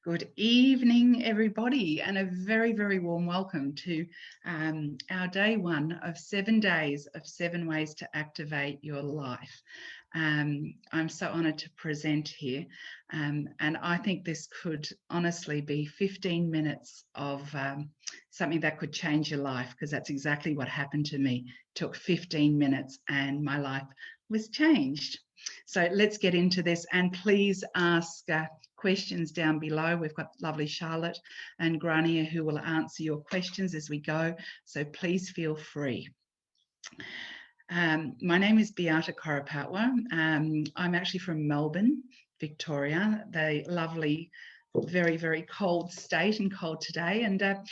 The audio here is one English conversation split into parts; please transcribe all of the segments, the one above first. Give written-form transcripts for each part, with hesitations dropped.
Good evening, everybody, and a very, very warm welcome to our day one of 7 days of 7 ways to activate your life. I'm so honoured to present here, and I think this could honestly be 15 minutes of something that could change your life, because that's exactly what happened to me. It took 15 minutes and my life was changed. So let's get into this, and please ask questions down below. We've got lovely Charlotte and Grania who will answer your questions as we go, so please feel free. My name is Beata Koropatwa. I'm actually from Melbourne, Victoria, the lovely, very, very cold state and cold today. And a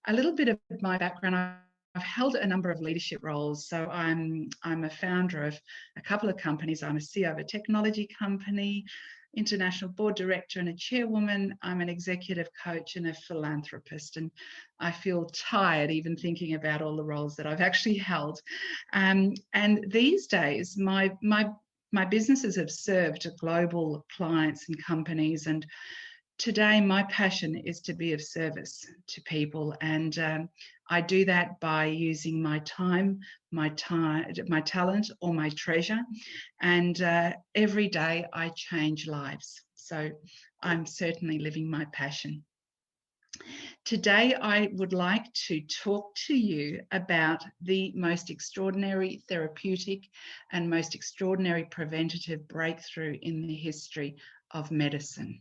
little bit of my background, I've held a number of leadership roles. So I'm a founder of a couple of companies. I'm a CEO of a technology company, international board director and a chairwoman. I'm an executive coach and a philanthropist, and I feel tired even thinking about all the roles that I've actually held. And these days, my businesses have served global clients and companies, and today my passion is to be of service to people, and I do that by using my time, my talent, or my treasure, and every day I change lives. So I'm certainly living my passion. Today I would like to talk to you about the most extraordinary therapeutic and most extraordinary preventative breakthrough in the history of medicine.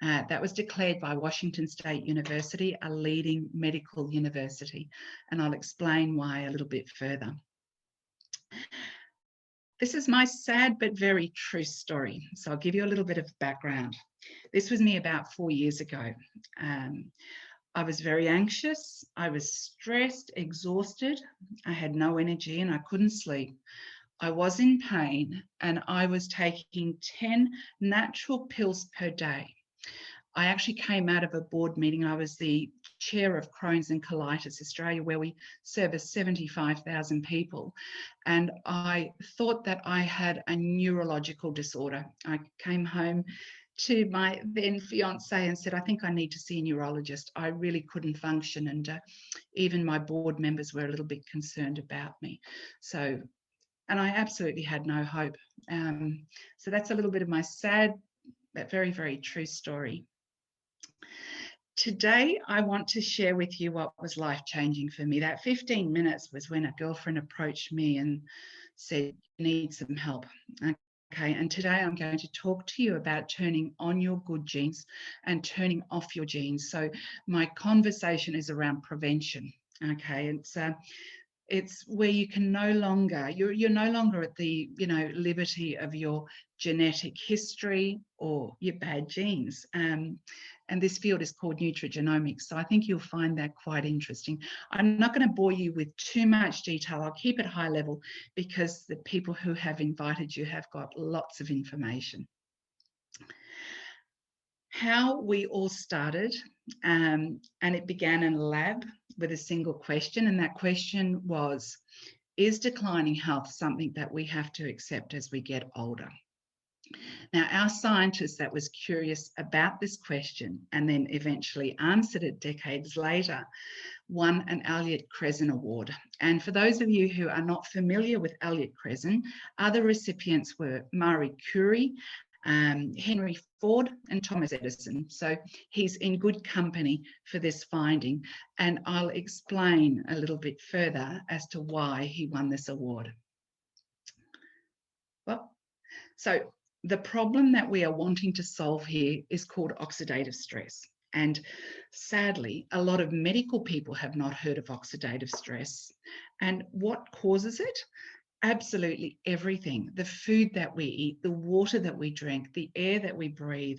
That was declared by Washington State University, a leading medical university, and I'll explain why a little bit further. This is my sad but very true story, so I'll give you a little bit of background. This was me about 4 years ago. I was very anxious, I was stressed, exhausted, I had no energy and I couldn't sleep. I was in pain and I was taking 10 natural pills per day. I actually came out of a board meeting. I was the chair of Crohn's and Colitis Australia, where we service 75,000 people. And I thought that I had a neurological disorder. I came home to my then fiance and said, I think I need to see a neurologist. I really couldn't function. And even my board members were a little bit concerned about me. And I absolutely had no hope. So that's a little bit of my sad, but very, very true story. Today, I want to share with you what was life-changing for me. That 15 minutes was when a girlfriend approached me and said, you need some help. Okay, and today I'm going to talk to you about turning on your good genes and turning off your genes. So my conversation is around prevention. Okay, it's where you can no longer, you're no longer at the liberty of your genetic history or your bad genes. And this field is called nutrigenomics. So I think you'll find that quite interesting. I'm not going to bore you with too much detail. I'll keep it high level because the people who have invited you have got lots of information. How we all started, and it began in a lab with a single question, and that question was, is declining health something that we have to accept as we get older? Now, our scientist that was curious about this question and then eventually answered it decades later won an Elliott-Cresson Award. And for those of you who are not familiar with Elliott-Cresson, other recipients were Marie Curie, Henry Ford and Thomas Edison. So he's in good company for this finding, and I'll explain a little bit further as to why he won this award. Well, so the problem that we are wanting to solve here is called oxidative stress. And sadly, a lot of medical people have not heard of oxidative stress. And what causes it? Absolutely everything. The food that we eat, the water that we drink, the air that we breathe.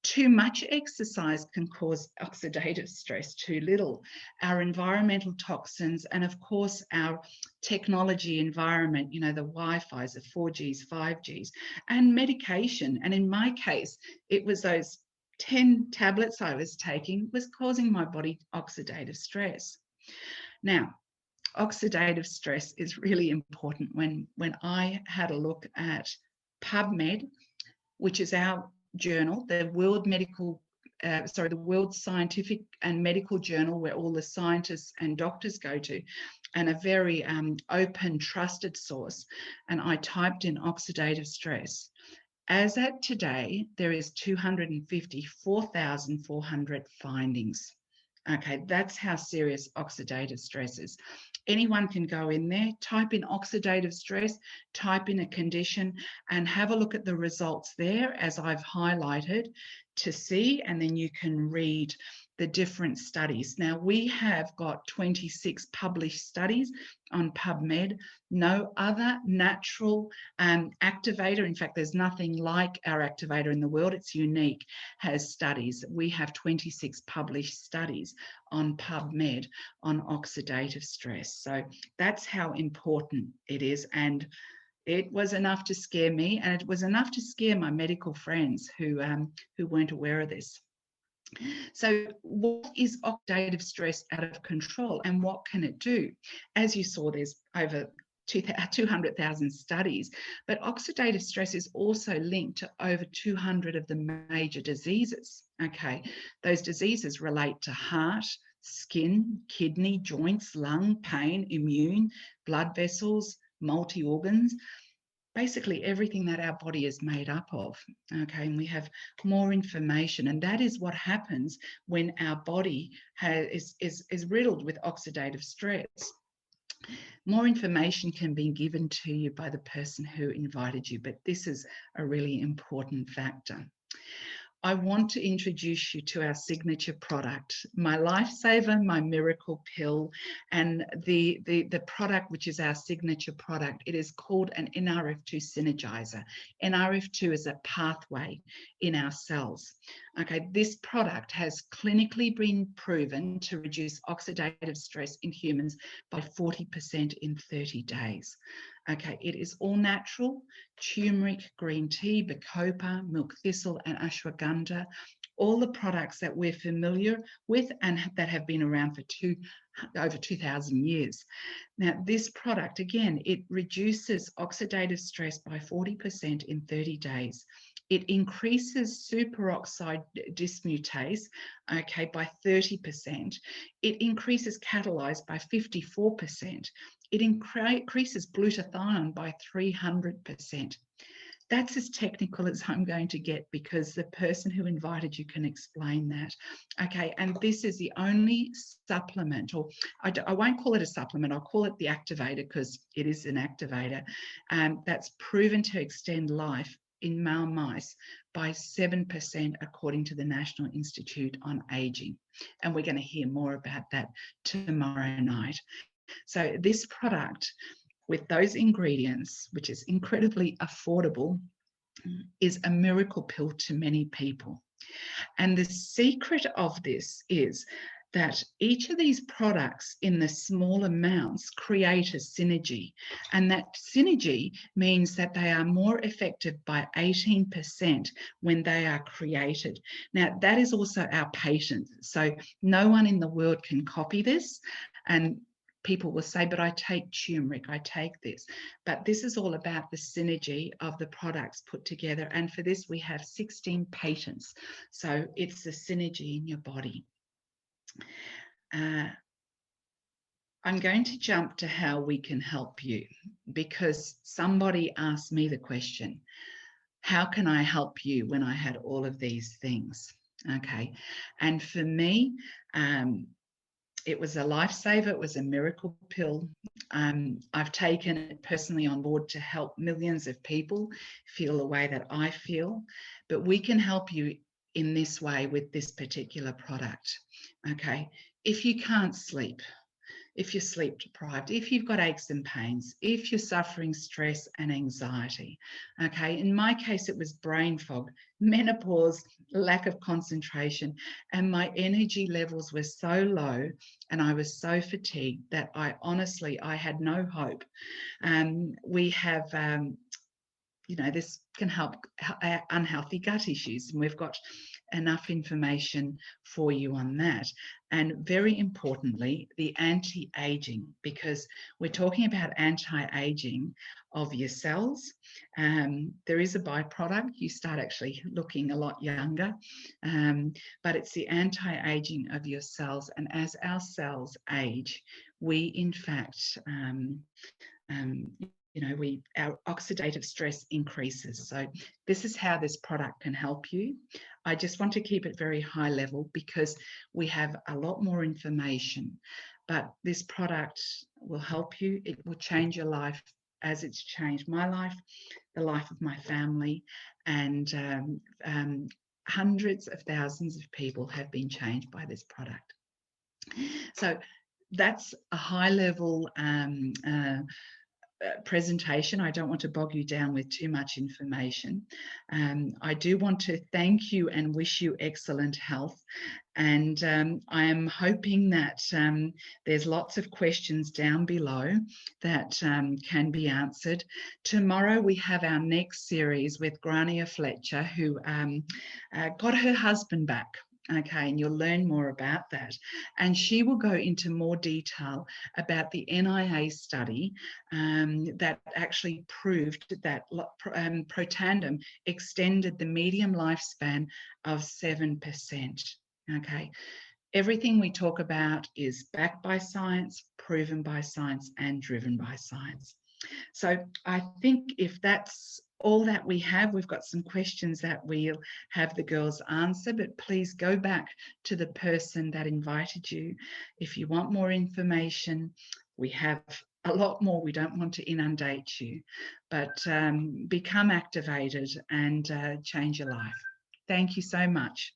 Too much exercise can cause oxidative stress, too little. Our environmental toxins, and of course our technology environment, the Wi-Fi's, the 4Gs, 5Gs, and medication. And in my case, it was those 10 tablets I was taking was causing my body oxidative stress. Now, oxidative stress is really important. When I had a look at PubMed, which is our journal, the World Medical the World Scientific and Medical Journal, where all the scientists and doctors go to, and a very open, trusted source. And I typed in oxidative stress. As at today, there is 254,400 findings. Okay, that's how serious oxidative stress is. Anyone can go in there, type in oxidative stress, type in a condition, and have a look at the results there, as I've highlighted, to see, and then you can read the different studies. Now, we have got 26 published studies on PubMed. No other natural activator, in fact, there's nothing like our activator in the world, it's unique, has studies. We have 26 published studies on PubMed on oxidative stress. So that's how important it is. And it was enough to scare me, and it was enough to scare my medical friends who weren't aware of this. So what is oxidative stress out of control, and what can it do? As you saw, there's over 200,000 studies, but oxidative stress is also linked to over 200 of the major diseases. Okay, those diseases relate to heart, skin, kidney, joints, lung, pain, immune, blood vessels, multi-organs, basically everything that our body is made up of. Okay, and we have more information, and that is what happens when our body is riddled with oxidative stress. More information can be given to you by the person who invited you, but this is a really important factor. I want to introduce you to our signature product, my lifesaver, my miracle pill, and the product which is our signature product. It is called an NRF2 synergizer. NRF2 is a pathway in our cells. Okay, this product has clinically been proven to reduce oxidative stress in humans by 40% in 30 days. Okay, it is all natural, turmeric, green tea, bacopa, milk thistle, and ashwagandha, all the products that we're familiar with and that have been around for over 2,000 years. Now, this product, again, it reduces oxidative stress by 40% in 30 days. It increases superoxide dismutase, okay, by 30%. It increases catalyze by 54%. It increases glutathione by 300%. That's as technical as I'm going to get, because the person who invited you can explain that. Okay, and this is the only supplement, or I won't call it a supplement, I'll call it the activator, because it is an activator, that's proven to extend life in male mice by 7%, according to the National Institute on Aging. And we're going to hear more about that tomorrow night. So this product, with those ingredients, which is incredibly affordable, is a miracle pill to many people. And the secret of this is that each of these products in the small amounts create a synergy. And that synergy means that they are more effective by 18% when they are created. Now, that is also our patent. So no one in the world can copy this. And people will say, but I take turmeric, I take this. But this is all about the synergy of the products put together. And for this, we have 16 patents. So it's the synergy in your body. I'm going to jump to how we can help you, because somebody asked me the question, how can I help you when I had all of these things? Okay. And for me, it was a lifesaver. It was a miracle pill. I've taken it personally on board to help millions of people feel the way that I feel. But we can help you in this way with this particular product. Okay. If you can't sleep, if you're sleep deprived, if you've got aches and pains, if you're suffering stress and anxiety, okay, in my case, it was brain fog, menopause, lack of concentration, and my energy levels were so low and I was so fatigued that I had no hope. We have, this can help unhealthy gut issues. And we've got enough information for you on that. And very importantly, the anti-aging, because we're talking about anti-aging of your cells. There is a byproduct. You start actually looking a lot younger, but it's the anti-aging of your cells. And as our cells age, we in fact, our oxidative stress increases. So this is how this product can help you. I just want to keep it very high level because we have a lot more information, but this product will help you. It will change your life as it's changed my life, the life of my family, and hundreds of thousands of people have been changed by this product. So that's a high level presentation. I don't want to bog you down with too much information. I do want to thank you and wish you excellent health. And I am hoping that there's lots of questions down below that can be answered. Tomorrow we have our next series with Grania Fletcher, who got her husband back. Okay, and you'll learn more about that. And she will go into more detail about the NIA study that actually proved that Protandim extended the median lifespan of 7%. Okay, everything we talk about is backed by science, proven by science, and driven by science. So I think if that's all that we have, we've got some questions that we'll have the girls answer, but please go back to the person that invited you. If you want more information, we have a lot more. We don't want to inundate you, but become activated and change your life. Thank you so much.